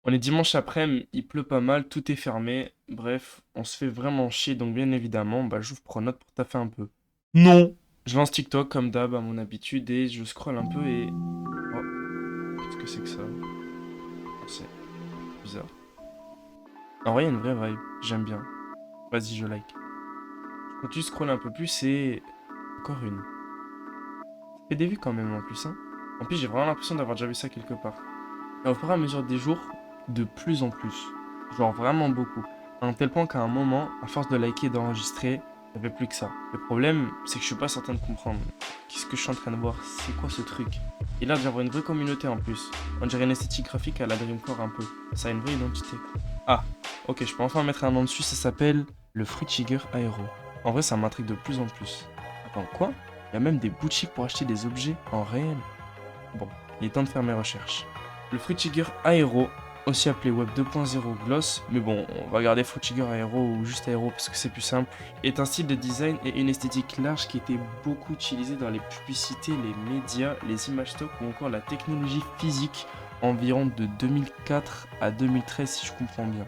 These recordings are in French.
On est dimanche après-midi, il pleut pas mal, tout est fermé. Bref, on se fait vraiment chier, donc bien évidemment, j'ouvre Pronote pour taffer un peu. Non! Je lance TikTok comme d'hab à mon habitude et je scrolle un peu et... Oh, qu'est-ce que c'est que ça? Oh, c'est bizarre. En vrai, il y a une vraie vibe, j'aime bien. Vas-y, je like. Je continue de scroller un peu plus et... Encore une. Ça fait des vues quand même en plus, hein. En plus, j'ai vraiment l'impression d'avoir déjà vu ça quelque part. Et au fur et à mesure des jours, de plus en plus. Genre vraiment beaucoup. À un tel point qu'à un moment, à force de liker et d'enregistrer, il n'y avait plus que ça. Le problème, c'est que je suis pas certain de comprendre. Qu'est-ce que je suis en train de voir? C'est quoi ce truc? Et là, j'en vois une vraie communauté en plus. On dirait une esthétique graphique à la Dreamcore un peu. Ça a une vraie identité. Ah, ok, je peux enfin mettre un nom dessus, ça s'appelle le Fruitiger Aero. En vrai, ça m'intrigue de plus en plus. Attends, quoi? Il y a même des boutiques pour acheter des objets en réel. Bon, il est temps de faire mes recherches. Le Fruitiger Aero, aussi appelé Web 2.0 Gloss, mais bon, on va garder Fruitiger Aero ou juste Aero parce que c'est plus simple, est un style de design et une esthétique large qui était beaucoup utilisé dans les publicités, les médias, les images stock ou encore la technologie physique environ de 2004 à 2013 si je comprends bien.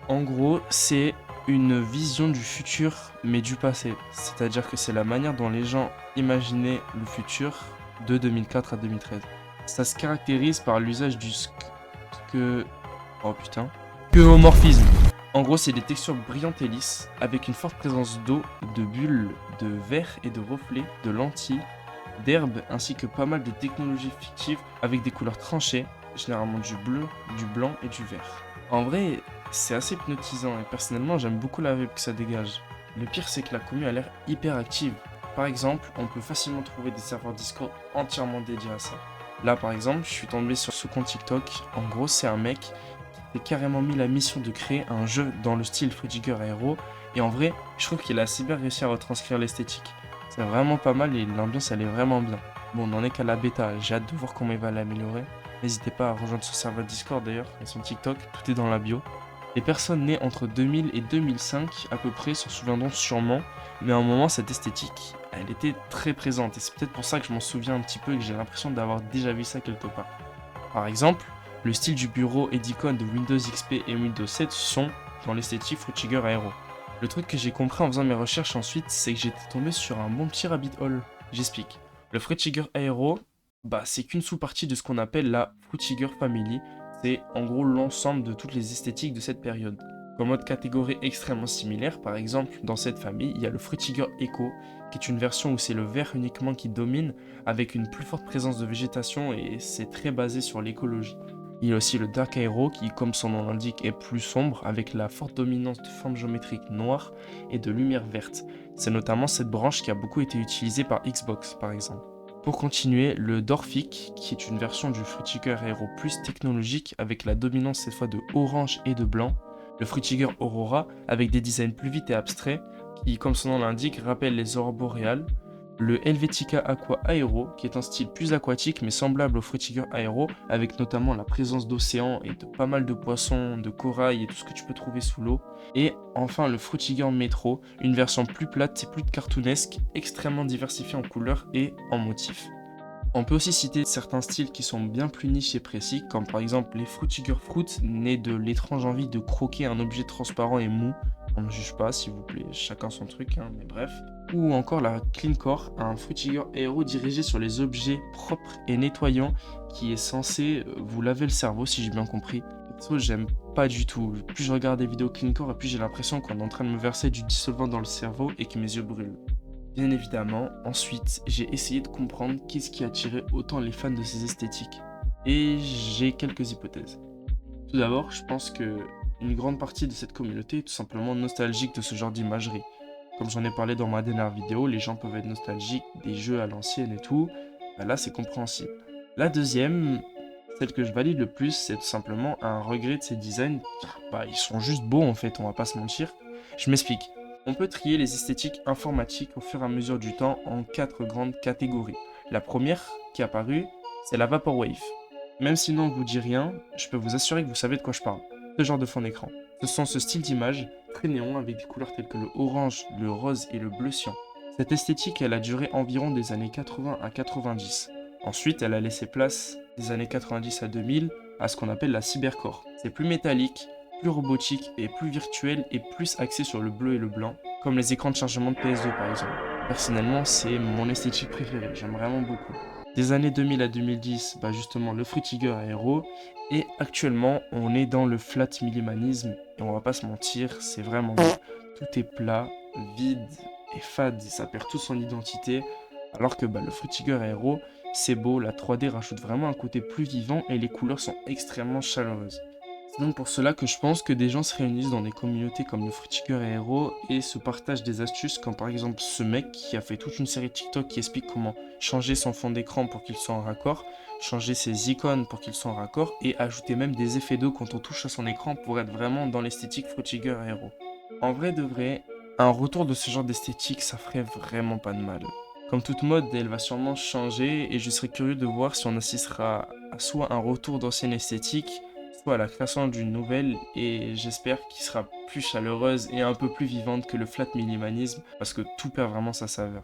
En gros, c'est une vision du futur mais du passé, c'est-à-dire que c'est la manière dont les gens imaginaient le futur de 2004 à 2013. Ça se caractérise par l'usage du que... Oh putain. Queomorphisme. En gros, c'est des textures brillantes et lisses, avec une forte présence d'eau, de bulles, de verre et de reflets, de lentilles, d'herbes, ainsi que pas mal de technologies fictives avec des couleurs tranchées, généralement du bleu, du blanc et du vert. En vrai, c'est assez hypnotisant et personnellement, j'aime beaucoup la vibe que ça dégage. Le pire, c'est que la commu a l'air hyper active. Par exemple, on peut facilement trouver des serveurs Discord entièrement dédiés à ça. Là, par exemple, je suis tombé sur ce compte TikTok. En gros, c'est un mec qui s'est carrément mis la mission de créer un jeu dans le style Fruitiger Aero. Et en vrai, je trouve qu'il a assez bien réussi à retranscrire l'esthétique. C'est vraiment pas mal et l'ambiance, elle est vraiment bien. Bon, on n'en est qu'à la bêta. J'ai hâte de voir comment il va l'améliorer. N'hésitez pas à rejoindre son serveur Discord d'ailleurs et son TikTok. Tout est dans la bio. Les personnes nées entre 2000 et 2005 à peu près s'en souviendront sûrement, mais à un moment cette esthétique, elle était très présente et c'est peut-être pour ça que je m'en souviens un petit peu et que j'ai l'impression d'avoir déjà vu ça quelque part. Par exemple, le style du bureau et d'icônes de Windows XP et Windows 7 sont dans l'esthétique Fruitiger Aero. Le truc que j'ai compris en faisant mes recherches ensuite, c'est que j'étais tombé sur un bon petit rabbit hole. J'explique. Le Fruitiger Aero, c'est qu'une sous-partie de ce qu'on appelle la Fruitiger Family. C'est en gros l'ensemble de toutes les esthétiques de cette période. Comme mode catégorie extrêmement similaire, par exemple, dans cette famille, il y a le Fruitiger Eco, qui est une version où c'est le vert uniquement qui domine, avec une plus forte présence de végétation et c'est très basé sur l'écologie. Il y a aussi le Dark Aero qui, comme son nom l'indique, est plus sombre avec la forte dominance de formes géométriques noires et de lumière verte. C'est notamment cette branche qui a beaucoup été utilisée par Xbox par exemple. Pour continuer, le Dorphic, qui est une version du Fruitiger Aero plus technologique avec la dominance cette fois de orange et de blanc. Le Fruitiger Aurora avec des designs plus vite et abstraits qui, comme son nom l'indique, rappellent les aurores boréales. Le Helvetica Aqua Aero, qui est un style plus aquatique mais semblable au Fruitiger Aero, avec notamment la présence d'océans et de pas mal de poissons, de corail et tout ce que tu peux trouver sous l'eau. Et enfin le Fruitiger Metro, une version plus plate et plus cartoonesque, extrêmement diversifiée en couleurs et en motifs. On peut aussi citer certains styles qui sont bien plus niches et précis, comme par exemple les Fruitiger Fruit, nés de l'étrange envie de croquer un objet transparent et mou. On ne juge pas, s'il vous plaît, chacun son truc, hein, mais bref. Ou encore la Clean Core, un Fruitiger Aero dirigé sur les objets propres et nettoyants, qui est censé vous laver le cerveau, si j'ai bien compris. Perso, j'aime pas du tout. Plus je regarde des vidéos Clean Core, et plus j'ai l'impression qu'on est en train de me verser du dissolvant dans le cerveau et que mes yeux brûlent. Bien évidemment, ensuite, j'ai essayé de comprendre qu'est-ce qui attirait autant les fans de ces esthétiques. Et j'ai quelques hypothèses. Tout d'abord, je pense que une grande partie de cette communauté est tout simplement nostalgique de ce genre d'imagerie. Comme j'en ai parlé dans ma dernière vidéo, les gens peuvent être nostalgiques des jeux à l'ancienne et tout. Là, c'est compréhensible. La deuxième, celle que je valide le plus, c'est tout simplement un regret de ces designs. Ils sont juste beaux en fait, on va pas se mentir. Je m'explique. On peut trier les esthétiques informatiques au fur et à mesure du temps en quatre grandes catégories. La première qui est apparue, c'est la Vaporwave. Même si le nom ne vous dit rien, je peux vous assurer que vous savez de quoi je parle. Ce genre de fond d'écran. Ce sont ce style d'image très néon avec des couleurs telles que le orange, le rose et le bleu cyan. Cette esthétique, elle a duré environ des années 80 à 90. Ensuite, elle a laissé place des années 90 à 2000 à ce qu'on appelle la cybercore. C'est plus métallique, plus robotique et plus virtuel et plus axé sur le bleu et le blanc, comme les écrans de chargement de PS2 par exemple. Personnellement, c'est mon esthétique préférée, j'aime vraiment beaucoup. Des années 2000 à 2010, bah justement le Frutiger Aero, et actuellement on est dans le flat minimalisme, et on va pas se mentir, c'est vraiment mieux. Tout est plat, vide et fade, ça perd toute son identité, alors que bah, le Frutiger Aero, c'est beau, la 3D rajoute vraiment un côté plus vivant et les couleurs sont extrêmement chaleureuses. C'est donc pour cela que je pense que des gens se réunissent dans des communautés comme le Frutiger et Hero et se partagent des astuces comme par exemple ce mec qui a fait toute une série TikTok qui explique comment changer son fond d'écran pour qu'il soit en raccord, changer ses icônes pour qu'ils soient en raccord et ajouter même des effets d'eau quand on touche à son écran pour être vraiment dans l'esthétique Frutiger et Hero. En vrai de vrai, un retour de ce genre d'esthétique ça ferait vraiment pas de mal. Comme toute mode, elle va sûrement changer et je serais curieux de voir si on assistera à soit un retour d'ancienne esthétique, soit à la création d'une nouvelle et j'espère qu'il sera plus chaleureuse et un peu plus vivante que le flat minimalisme parce que tout perd vraiment sa saveur.